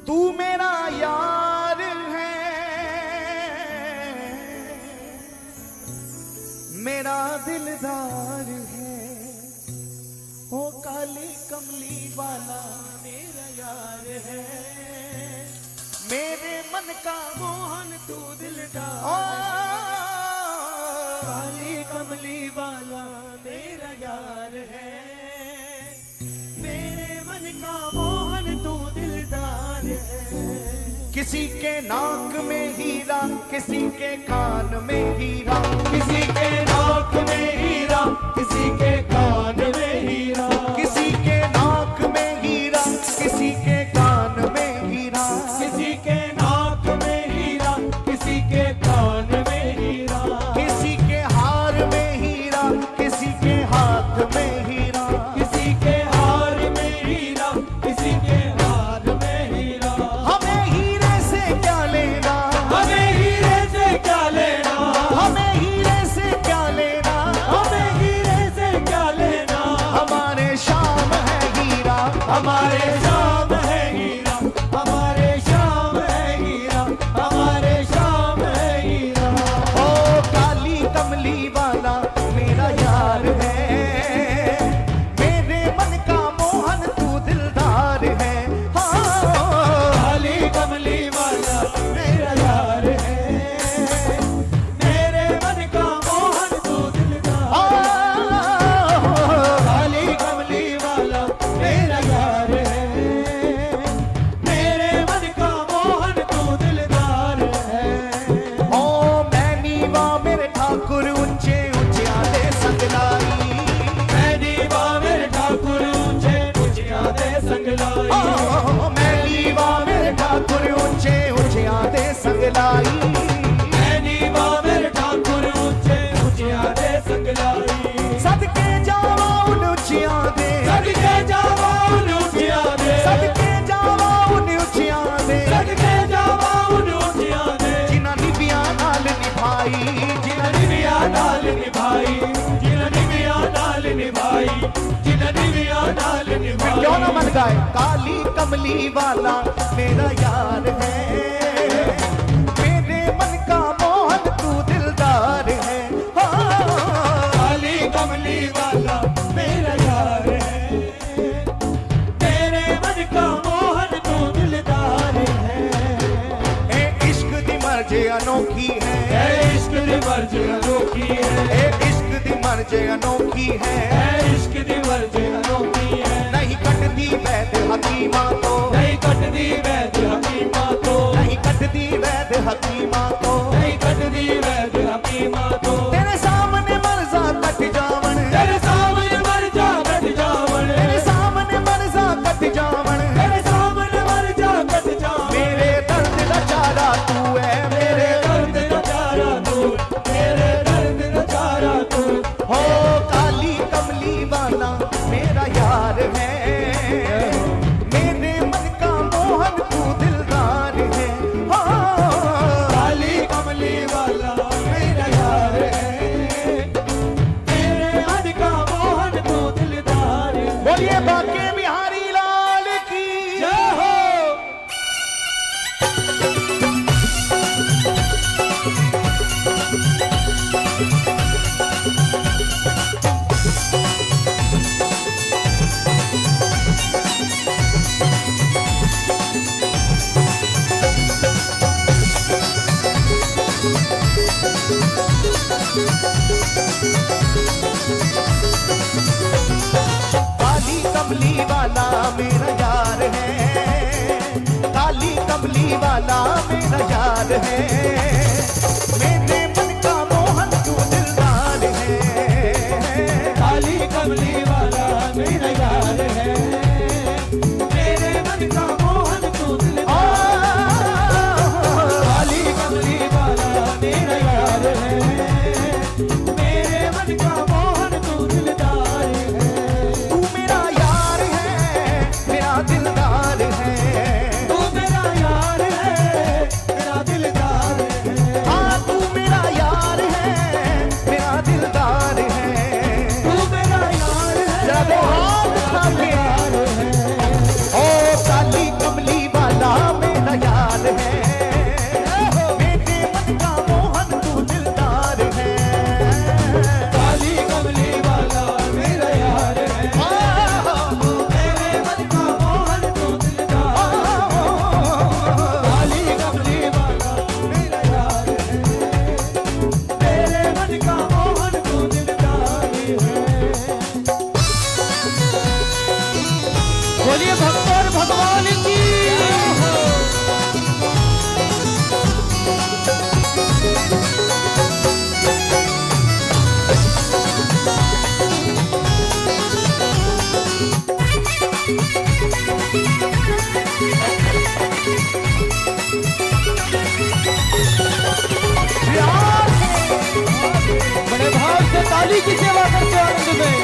तू मेरा यार है, मेरा दिलदार है, ओ काली कमली वाला मेरा यार है, मेरे मन का मोहन तू दिलदार, काली कमली वाला मेरा यार है, मेरे मन का मोहन तू दिलदार है। किसी के नाक में हीरा, किसी के कान में हीरा, किसी के नाक में हीरा, किसी के कान में हीरा, किसी के नाक में हीरा, किसी के कान में हीरा, किसी के नाक में हीरा, किसी के कान में हीरा, किसी के हार में हीरा, किसी के हाथ में हीरा, किसी के हार में हीरा, किसी के हाथ में हीरा। हमें हीरे से क्या लेना, हमें हीरे से क्या लेना, हमें हीरे से क्या लेना, हमें हीरे से क्या लेना। हमारे शाम है हीरा, हमारे शाम है हीरा, हमारे शाम है हीरा, हमारे शाम है हीरा। ओ काली कमली वाला मेरा यार है, मेरे मन का मोहन तू दिलदार है। काली कमली वाला मेरा यार है, मेरे मन का मोहन तू दिलदार। काली कमली वाला मेरा यार है, मेरे मन का मोहन तू दिलदार है। ओ मैनी वा मेरे ठाकुर ऊंचे ऊंचे आदे संगलाई, मैनी वा मेरे ठाकुर ऊंचे ऊंचे आदे संगलाई, मैनी वा मेरे ठाकुर ऊंचे ऊंचे आदे संगलाई, मैनी वा मेरे ठाकुर ऊंचे ऊंचे आदे संगलाई। सदके जावा उन ऊंचियां दे, सदके जावा उन ऊंचियां दे, सदके जावा उन ऊंचियां दे, सदके जावा उन ऊंचियां दे। जिन्हां निभिया नाल निभाई, जिन्हां निभिया नाल निभाई, जिन्हां निभिया नाल निभाई, जिन्हां निभिया नाल निभाई। क्यों ना मन गाए काली कमली वाला मेरा यार है, मेरे मन का मोहन तू दिलदार है। काली कमली वाला मेरा यार है, मेरे मन का मोहन तू दिलदार है। ए इश्क दी मर्ज अनोखी है, ए इश्क दी मर्ज अनोखी है, ए इश्क दी मर्ज अनोखी है, ए इश्क दी मर्ज अनोखी है। नहीं कटदी वैद हकीमा तो, नहीं कटदी वैद हकीमा तो, नहीं कटदी वैद हकीमा तो, नहीं कटदी वैद हकीमा तो। तेरे सामने मर्जा कट जावन, तेरे सामने मर्जा कट जावन, तेरे सामने मर्जा कट जावन, तेरे सामने मर्जा कट जावन। मेरे दर्द का चारा तू है, मेरे दर्द का चारा तू, मेरे दर्द का चारा तू। हो काली कमली वाला मेरा यार है, मेरे मन का मोहन तू दिलदार है। काली कमली वाला मेरा यार है, मेरे मन का मोहन तू दिलदार है। बोलिए बाके बिहारी लाल की जय हो। काली कमली वाला मेरा यार है, काली कमली वाला मेरा यार है, मेरे मन का मोहन तू दिलदार है। काली कमली वाला मेरा यार है, मेरे मन का मोहन तू दिलदार। काली कमली वाला मेरा यार है, मेरे मन का मोहन तू दिलदार है। तू मेरा यार है, मेरा दिलदार है, तू मेरा यार है, मेरा दिलदार है। लाली की सेवा करते हो आनंद में।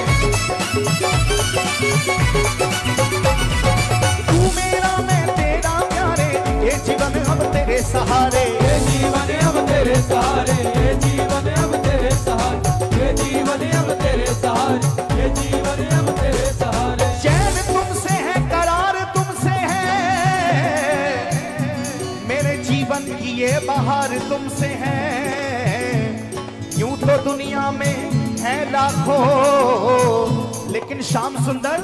तू मेरा मैं तेरा प्यारे, ये जीवन अब तेरे सहारे, ये जीवन अब तेरे सहारे, ये जीवन अब तेरे सहारे, ये जीवन अब तेरे सहारे, ये जीवन अब तेरे सहारे। चैन तुमसे है, करार तुमसे है, मेरे जीवन की ये बहार तुमसे है। यूं तो दुनिया में है लाखों, लेकिन श्याम सुंदर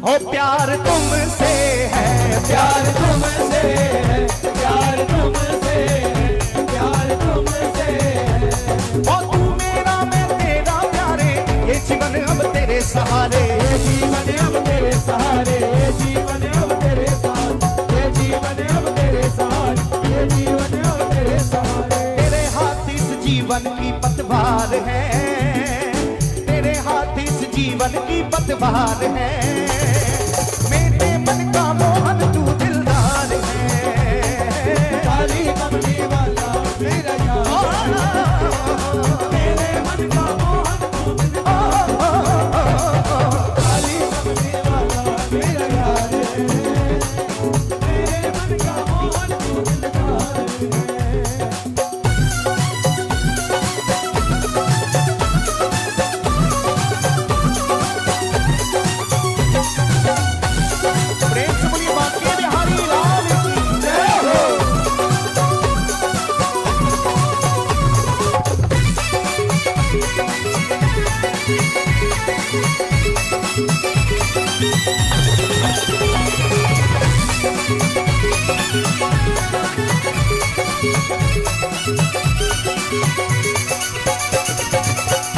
हो प्यार तुमसे है, प्यार तुमसे है, प्यार तुमसे है, प्यार तुमसे है। ओ तू मेरा मैं तेरा प्यारे, ये जीवन अब तेरे सहारे, ये जीवन अब तेरे सहारे, ये जीवन अब तेरे सहारे, ये जीवन अब तेरे सहारे, ये जीवन अब तेरे सहारे। तेरे हाथ इस जीवन की पतवार है, तेरे हाथ इस जीवन की पतवार है। मेरे मन का मोहन तू दिलदार है, काली कमली वाला मेरा यार, मेरे मन का मोहन तू दिलदार, काली कमली वाला मेरा यार, मेरे मन का मोहन तू दिलदार। प्रेम से बोलिए बांके बिहारी लाल की जय हो।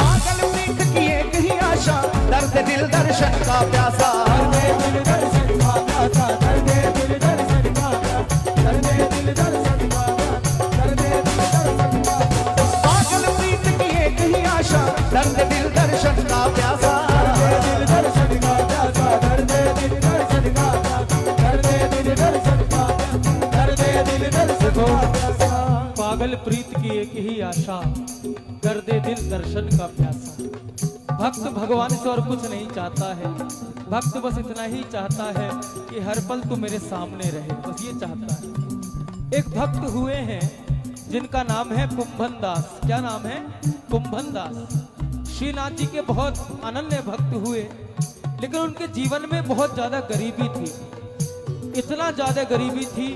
पागल प्रीत की एक ही आशा, दर्द दिल दर्शन का प्यासा, दिल दर्शन का प्यासा, दर्दे दिल दर्शन का प्यासा, दर्दे दिल दर्शन का प्यासा, दर्दे दिल दर्शन का प्यासा। पागल प्रीत की एक ही आशा, दर्द दिल दर्शन का प्यासा। दिल दर्शन का प्यासा, दर्दे दिल दर्शन का प्यासा, दर्दे दिल दर्शन का प्यासा, दर्दे दिल दर्शन का प्यासा। पागल प्रीत की एक ही आशा, दर्दे दिल दर्शन का प्यासा। भक्त भगवान से और कुछ नहीं चाहता है, भक्त बस इतना ही चाहता है कि हर पल तू मेरे सामने रहे, बस ये चाहता है। एक भक्त हुए हैं जिनका नाम है कुंभन दास। क्या नाम है? कुंभन दास। श्रीनाथ जी के बहुत अनन्य भक्त हुए, लेकिन उनके जीवन में बहुत ज्यादा गरीबी थी। इतना ज्यादा गरीबी थी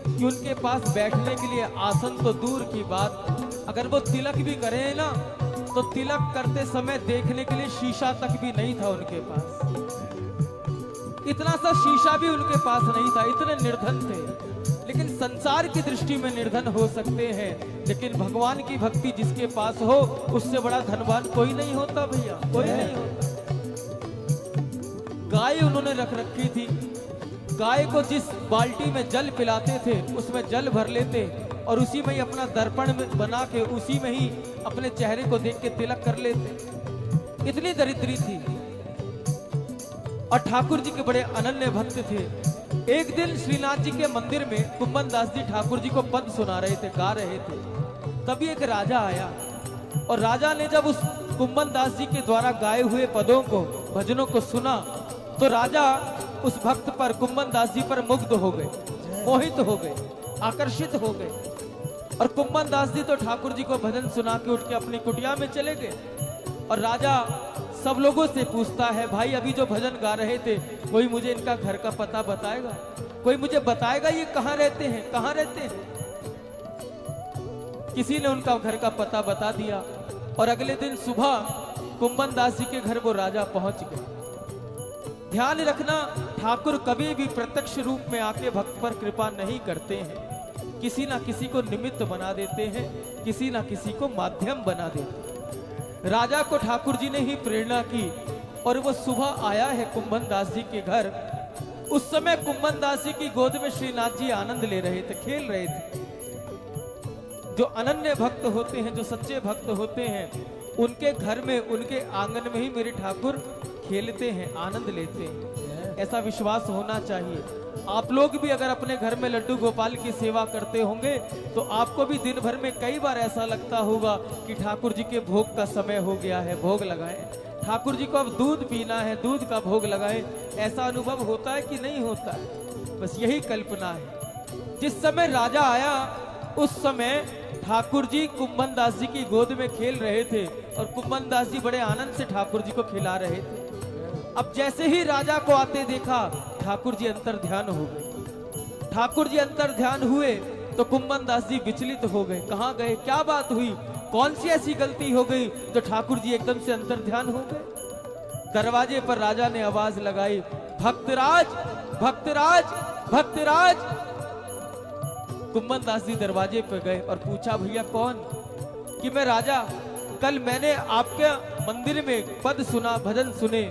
कि उनके पास बैठने के लिए आसन तो दूर की बात, अगर वो तिलक भी करें ना तो तिलक करते समय देखने के लिए शीशा तक भी नहीं था उनके पास। इतना सा शीशा भी उनके पास नहीं था, इतने निर्धन थे। लेकिन संसार की दृष्टि में निर्धन हो सकते हैं, लेकिन भगवान की भक्ति जिसके पास हो उससे बड़ा धनवान कोई नहीं होता भैया, कोई नहीं होता। गाय उन्होंने रख रखी थी, गाय को जिस बाल्टी में जल पिलाते थे उसमें जल भर लेते और उसी में ही अपना दर्पण में बना के उसी में ही अपने चेहरे को देख के तिलक कर लेते। इतनी दरिद्री थी। और ठाकुर जी के बड़े अनन्य भक्त थे। एक दिन श्रीनाथ जी के मंदिर में कुंभन दास जी ठाकुर जी को पद सुना रहे थे, गा रहे थे। तभी एक राजा आया और राजा ने जब उस कुंभन दास जी के द्वारा गाए हुए पदों को, भजनों को सुना तो राजा उस भक्त पर, कुंभन दास जी पर मुग्ध हो गए, मोहित हो गए, आकर्षित हो गए। और कुंभन दास जी तो ठाकुर जी को भजन सुना के उठ के अपनी कुटिया में चले गए। और राजा सब लोगों से पूछता है, भाई अभी जो भजन गा रहे थे कोई मुझे इनका घर का पता बताएगा, कोई मुझे बताएगा ये कहाँ रहते हैं, कहाँ रहते हैं। किसी ने उनका घर का पता बता दिया और अगले दिन सुबह कुंभन दास जी के घर वो राजा पहुंच गए। ध्यान रखना, ठाकुर कभी भी प्रत्यक्ष रूप में आके भक्त पर कृपा नहीं करते हैं, किसी ना किसी को निमित्त बना देते हैं, किसी ना किसी को माध्यम बना देते हैं। राजा को ठाकुर जी ने ही प्रेरणा की और वो सुबह आया है कुंभन दास जी के घर। उस समय कुंभन दास जी की गोद में श्रीनाथ जी आनंद ले रहे थे, खेल रहे थे। जो अनन्य भक्त होते हैं, जो सच्चे भक्त होते हैं, उनके घर में, उनके आंगन में ही मेरे ठाकुर खेलते हैं, आनंद लेते हैं। ऐसा विश्वास होना चाहिए। आप लोग भी अगर अपने घर में लड्डू गोपाल की सेवा करते होंगे तो आपको भी दिन भर में कई बार ऐसा लगता होगा कि ठाकुर जी के भोग का समय हो गया है, भोग लगाएं। ठाकुर जी को अब दूध पीना है, दूध का भोग लगाएं। ऐसा अनुभव होता है कि नहीं होता है? बस यही कल्पना है। जिस समय राजा आया उस समय ठाकुर जी कुंभन दास जी की गोद में खेल रहे थे और कुंभन दास जी बड़े आनंद से ठाकुर जी को खिला रहे थे। अब जैसे ही राजा को आते देखा, ठाकुर जी अंतर ध्यान हो गए। ठाकुर जी अंतर ध्यान हुए तो कुंभन दास जी विचलित हो गए। कहाँ गए, क्या बात हुई, कौन सी ऐसी गलती हो गई तो ठाकुर जी एकदम से अंतर ध्यान हो गए। दरवाजे पर राजा ने आवाज लगाई, भक्तराज भक्तराज भक्तराज। कुंभन दास जी दरवाजे पर गए और पूछा, भैया कौन? कि मैं राजा, कल मैंने आपके मंदिर में पद सुना, भजन सुने,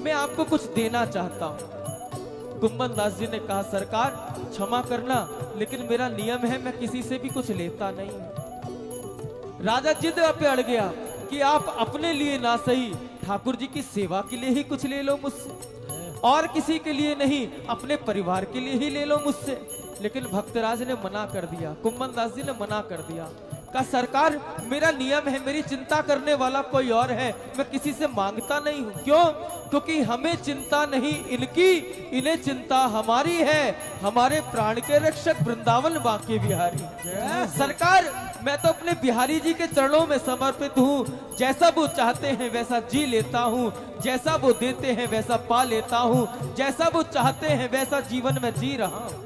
मैं आपको कुछ देना चाहता हूं। कुंभन दास जी ने कहा, सरकार क्षमा करना, लेकिन मेरा नियम है मैं किसी से भी कुछ लेता नहीं। राजा जिद पे अड़ गया कि आप अपने लिए ना सही, ठाकुर जी की सेवा के लिए ही कुछ ले लो मुझसे, और किसी के लिए नहीं, अपने परिवार के लिए ही ले लो मुझसे। लेकिन भक्तराज ने मना कर दिया, कुंभन दास जी ने मना कर दिया। कहा, सरकार मेरा नियम है, मेरी चिंता करने वाला कोई और है, मैं किसी से मांगता नहीं हूं। क्यों? क्योंकि हमें चिंता नहीं इनकी, इन्हें चिंता हमारी है, हमारे प्राण के रक्षक वृंदावन बांके बिहारी। सरकार मैं तो अपने बिहारी जी के चरणों में समर्पित हूँ, जैसा वो चाहते हैं वैसा जी लेता हूँ, जैसा वो देते हैं वैसा पा लेता हूँ, जैसा वो चाहते हैं वैसा जीवन में जी रहा हूँ।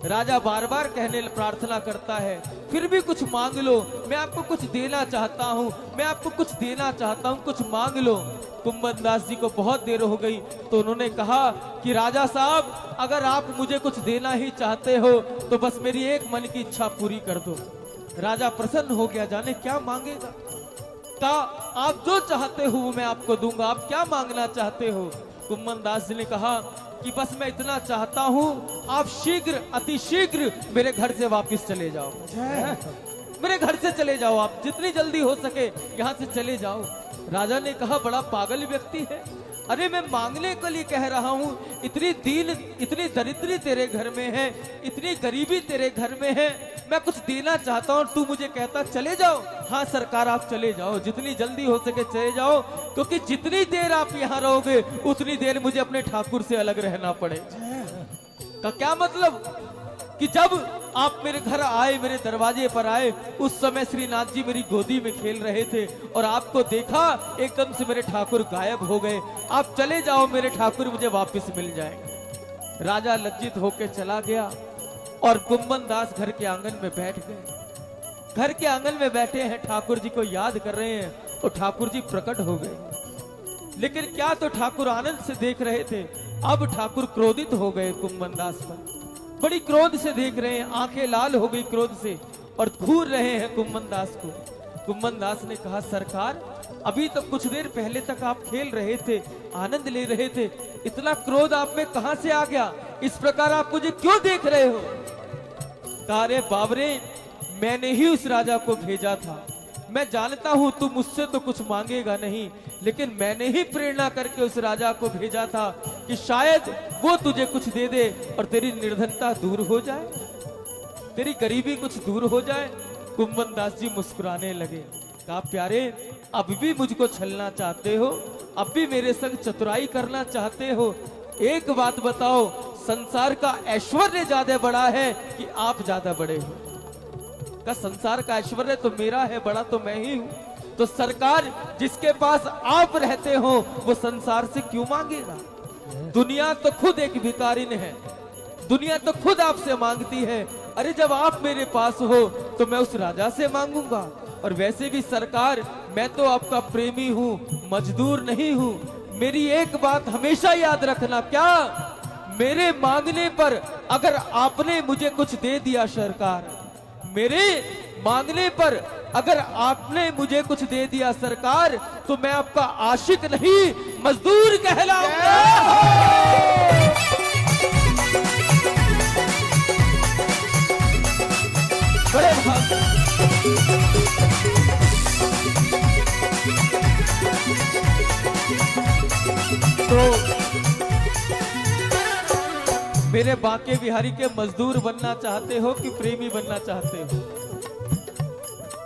राजा बार बार कहने प्रार्थना करता है, फिर भी कुछ मांग लो, मैं आपको कुछ देना चाहता हूँ, मैं आपको कुछ देना चाहता हूँ, कुछ मांग लो। कुंभन दास जी को बहुत देर हो गई तो उन्होंने कहा कि राजा साहब अगर आप मुझे कुछ देना ही चाहते हो तो बस मेरी एक मन की इच्छा पूरी कर दो। राजा प्रसन्न हो गया, जाने क्या मांगेगा। कहा, आप जो चाहते हो वो मैं आपको दूंगा, आप क्या मांगना चाहते हो? कुंभन दास जी ने कहा कि बस मैं इतना चाहता हूँ, आप शीघ्र अति शीघ्र मेरे घर से वापस चले जाओ, मेरे घर से चले जाओ, आप जितनी जल्दी हो सके यहाँ से चले जाओ। राजा ने कहा, बड़ा पागल व्यक्ति है, अरे मैं मांगने के लिए कह रहा हूँ, इतनी दीन इतनी दरिद्री तेरे घर में है, इतनी गरीबी तेरे घर में है, मैं कुछ देना चाहता हूँ, तू मुझे कहता चले जाओ। हाँ सरकार आप चले जाओ, जितनी जल्दी हो सके चले जाओ, क्योंकि जितनी देर आप यहाँ रहोगे उतनी देर मुझे अपने ठाकुर से अलग रहना पड़ेगा। का क्या मतलब कि जब आप मेरे घर आए, मेरे दरवाजे पर आए, उस समय श्रीनाथ जी मेरी गोदी में खेल रहे थे और आपको देखा, एकदम से मेरे ठाकुर गायब हो गए। आप चले जाओ, मेरे ठाकुर मुझे वापस मिल जाएंगे। राजा लज्जित होकर चला गया और कुंभन दास घर के आंगन में बैठ गए। घर के आंगन में बैठे हैं, ठाकुर जी को याद कर रहे हैं और ठाकुर जी प्रकट हो गए। लेकिन क्या तो ठाकुर आनंद से देख रहे थे, अब ठाकुर क्रोधित हो गए कुंभन दास पर, बड़ी क्रोध से देख रहे हैं, आंखें लाल हो गई क्रोध से और घूर रहे हैं कुंभन दास को। कुंभन दास ने कहा, सरकार अभी तक कुछ देर पहले तक आप खेल रहे थे, आनंद ले रहे थे, इतना क्रोध आप में कहां से आ गया? इस प्रकार आप मुझे क्यों देख रहे हो? तारे बाबरे, मैंने ही उस राजा को भेजा था, मैं जानता हूं तू मुझसे तो कुछ मांगेगा नहीं, लेकिन मैंने ही प्रेरणा करके उस राजा को भेजा था कि शायद वो तुझे कुछ दे दे और तेरी निर्धनता दूर हो जाए, तेरी गरीबी कुछ दूर हो जाए। कुंभन दास जी मुस्कुराने लगे, कहा, प्यारे अब भी मुझको छलना चाहते हो, अब भी मेरे संग चतुराई करना चाहते हो? एक बात बताओ, संसार का ऐश्वर्य ज्यादा बड़ा है कि आप ज्यादा बड़े हो? का संसार का ऐश्वर्य तो मेरा है, बड़ा तो मैं ही हूं। तो सरकार जिसके पास आप रहते हो वो संसार से क्यों मांगेगा? दुनिया तो खुद एक भिखारिन है, दुनिया तो खुद आपसे मांगती है। अरे जब आप मेरे पास हो तो मैं उस राजा से मांगूंगा। और वैसे भी सरकार मैं तो आपका प्रेमी हूँ, मजदूर नहीं हूँ। मेरी एक बात हमेशा याद रखना, क्या मेरे मांगने पर अगर आपने मुझे कुछ दे दिया सरकार, मेरे मांगने पर अगर आपने मुझे कुछ दे दिया सरकार, तो मैं आपका आशिक नहीं मजदूर कहलाऊंगा। बड़े तो मेरे बांके बिहारी के मजदूर बनना चाहते हो कि प्रेमी बनना चाहते हो?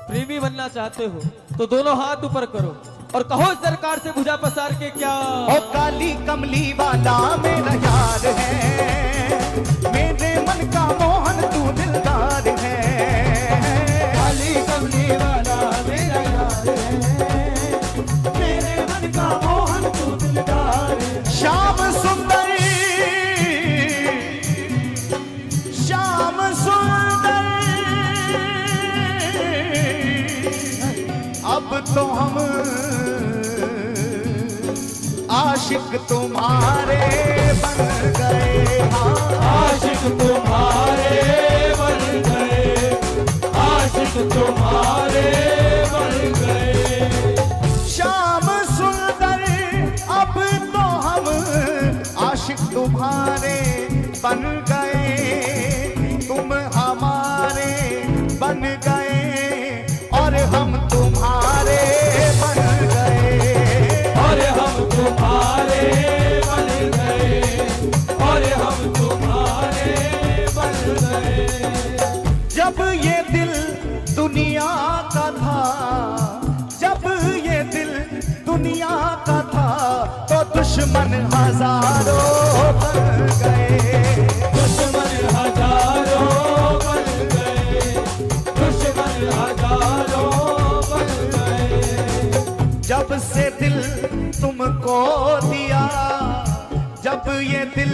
प्रेमी बनना चाहते हो तो दोनों हाथ ऊपर करो और कहो सरकार से भुजा पसार के क्या। ओ काली कमली वाला मेरा यार है, मेरे मन का मोहन तू दिलदार है। काली कमली वाला मेरा यार है, मेरे मन का मोहन तू दिलदार है। श्याम सुंदर, श्याम सुंदर, अब तो हम आशिक तुम्हारे बन गए। आशिक तुम्हारे बन गए, आशिक तुम्हारे बन गए। श्याम सुंदर, अब तो हम आशिक तुम्हारे बन गए। तुम हमारे बन गए और हम तुम्हारे बन गए। और हम तुम्हारे बन गए, और हम तुम्हारे बन गए। जब ये दिल दुनिया का था, जब ये दिल दुनिया का था, तो दुश्मन हजारों बन गए। दुश्मन हजारों बन गए, दुश्मन हजारों बन गए। जब से दिल तुमको दिया, जब ये दिल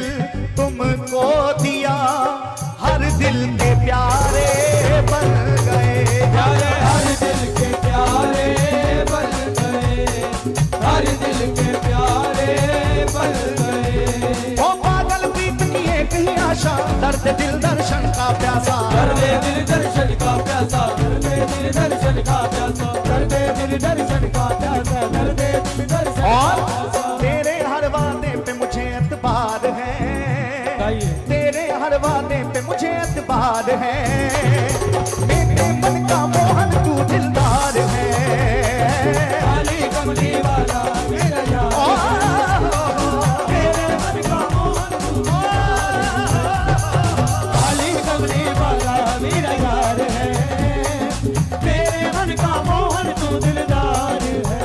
तुमको दिया, हर दिल के प्यारे बन गए। हर दिल के प्यारे बन गए, हर दिल के प्यारे बन गए। ओ पागल प्रीत की एक ही आशा, दर्द दिल दर्शन का प्यासा। दर्द दिल दर्शन का प्यासा, दर्द दिल दर्शन का प्यासा, दर्द दिल दर्शन का प्यासा, दर्द दिल दर्शन का और प्यासा। तेरे हर वादे पे मुझे एतबार है, तेरे हर वादे पे मुझे एतबार है। मेरे मन का मोहन तू दिलदार है। काली कमली वाला मेरा यार, मेरे मन का मोहन तू। काली कमली वाला मेरा यार है, मेरे मन का मोहन तू दिलदार है।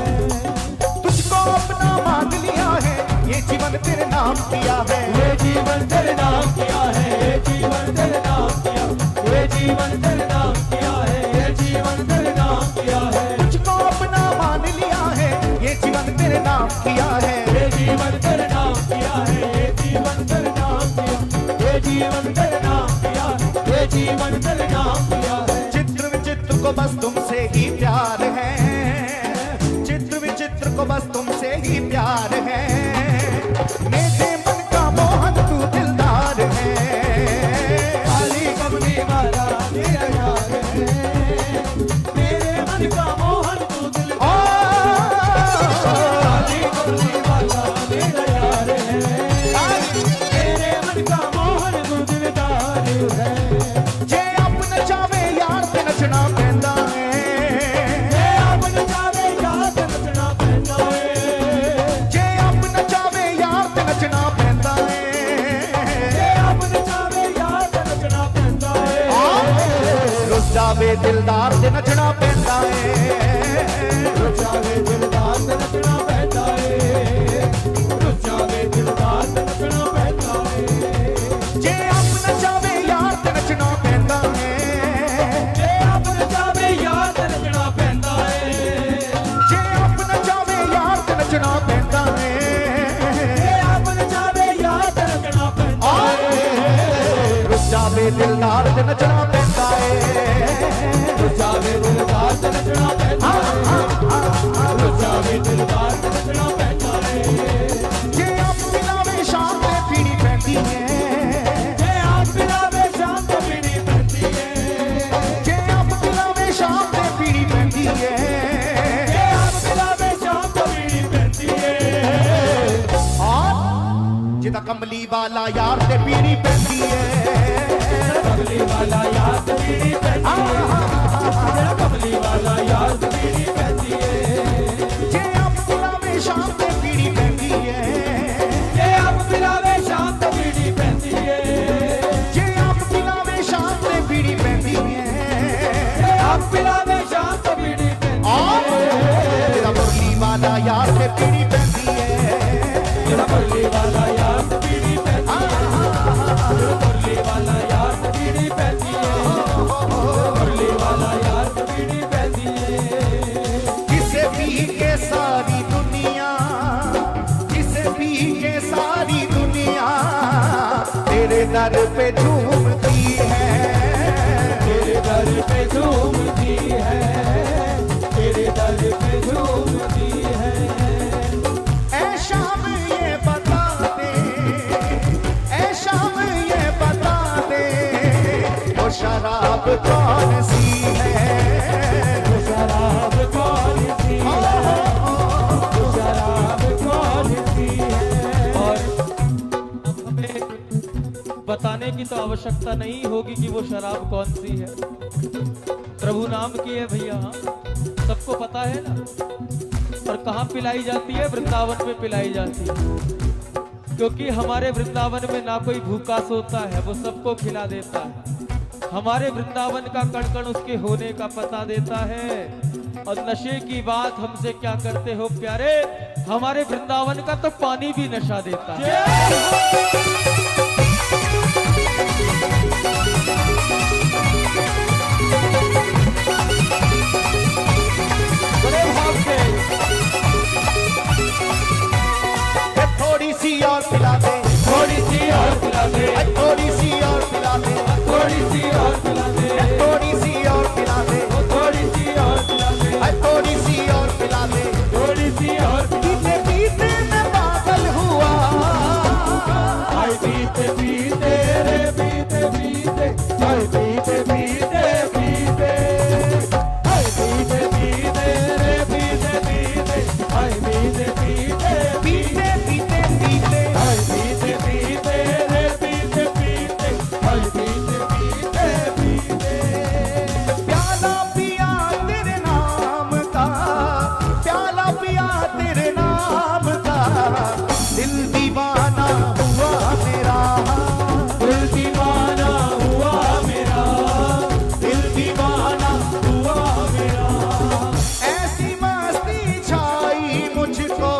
तुझको अपना मान लिया है, ये जीवन तेरे नाम किया है। ये जीवन तेरे नाम किया है, ये जीवन तेरे नाम किया, ये जीवन तेरे नाम किया है, ये जीवन तेरे नाम किया है। तुझको अपना मान लिया है, ये जीवन तेरे नाम किया है। ये जीवन तेरे नाम किया है, ये जीवन तेरे नाम किया, ये जीवन तेरे नाम किया, ये जीवन तेरे नाम किया है। चित्र विचित्र को बस तुमसे ही प्यार है, चित्र विचित्र को बस तुमसे ही प्यार है। मेरे मन का मोहन तू दिलदार है। काली कमली वाला मेरा यार है, मेरे मन का मोहन तू दिलदार। काली कमली वाला मेरा यार है, मेरे मन का मोहन तू दिलदार है। जे अपना चावे यार ते नचना पैंदा है, जे अपना चावे यार ते नचना पैंदा है। जे अपना चावे यार ते नचना पैंदा है। जे अपना चावे यार ते नचना पैंदा है। रुस जावे दिलदार ते नचना पैंदा है। रुस जावे दिलदार ते नचना पैंदा है, रुस जावे दिलदार ते नचना पैंदा है। जे अपना चावे यार ते नचना पैंदा है। जे अपना चावे यार ते नचना पैंदा है। जे अपना चावे यार ते नचना पैंदा है। जे अपना चावे यार ते नचना पैंदा है। रुस जावे दिलदार ते नचना पैंदा है। रुस जावे दिलदार ते नचना पैंदा है, रुस जावे दिलदार ते नचना पैंदा है। जे आप पिलावे शाम ते पीनी पैंदी है। जे आप पिलावे शाम ते पीनी पैंदी है। जे आप पिलावे शाम ते पीनी पैंदी है। जे आप पिलावे शाम ते पीनी पैंदी है। और जिदा कमली वाला यार ते पीनी पैंदी है। कमली वाला यार ते पीनी पैंदी है, कमली वाला यार ते पीनी पैंदी है। जे आप पिलावे शाम ते पीनी पैंदी है। जे आप पिलावे शाम ते पीनी पैंदी है। वो शराब कौन सी है, वो शराब कौन सी है, वो शराब कौन सी है। और हमें बताने की तो आवश्यकता नहीं होगी कि वो शराब कौन सी है, प्रभु नाम की है भैया, सबको पता है ना। और कहाँ पिलाई जाती है? वृंदावन में पिलाई जाती है, क्योंकि हमारे वृंदावन में ना कोई भूखा सोता है, वो सबको खिला देता है। हमारे वृंदावन का कण कण उसके होने का पता देता है। और नशे की बात हमसे क्या करते हो प्यारे, हमारे वृंदावन का तो पानी भी नशा देता है। बड़े भाव से थोड़ी सी और पिला दे, थोड़ी सी और पिला दे, थोड़ी सी और पिला दे, थोड़ी सी और पिला दे, थोड़ी सी और पिला दे, थोड़ी सी और पिला दे, थोड़ी सी और पिला दे। थोड़ी सी और पीते पीते मैं पागल हुआ, हाय पीते पीते रे पीते पीते, हाय पीते पीते पीते, हाय पीते पीते रे पीते पीते, हाय पीते पीते पीते पीते पीते हाय पीते पीते रे पीते पीते, हाय पीते पीते पीते। प्याला पिया तेरे नाम का, प्याला पिया तेरे नाम का, दिल दीवाना हुआ मेरा, दिल दीवाना हुआ मेरा, दिल दीवाना हुआ मेरा। ऐसी मस्ती छाई मुझको,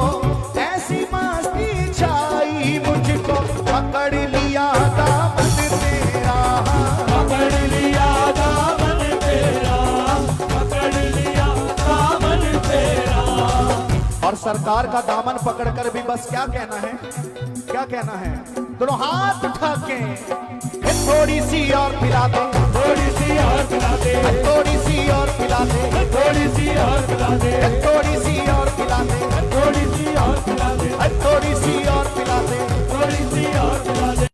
ऐसी मस्ती छाई मुझको, पकड़ लिया दामन तेरा, पकड़ लिया दामन तेरा, पकड़ लिया दामन तेरा। और सरकार का दामन पकड़कर भी बस क्या कहना है, क्या कहना है, दोनों हाथ उठा के थोड़ी सी और पिला दे, थोड़ी सी और पिला दे, थोड़ी सी और पिला दे, थोड़ी सी और पिला दे,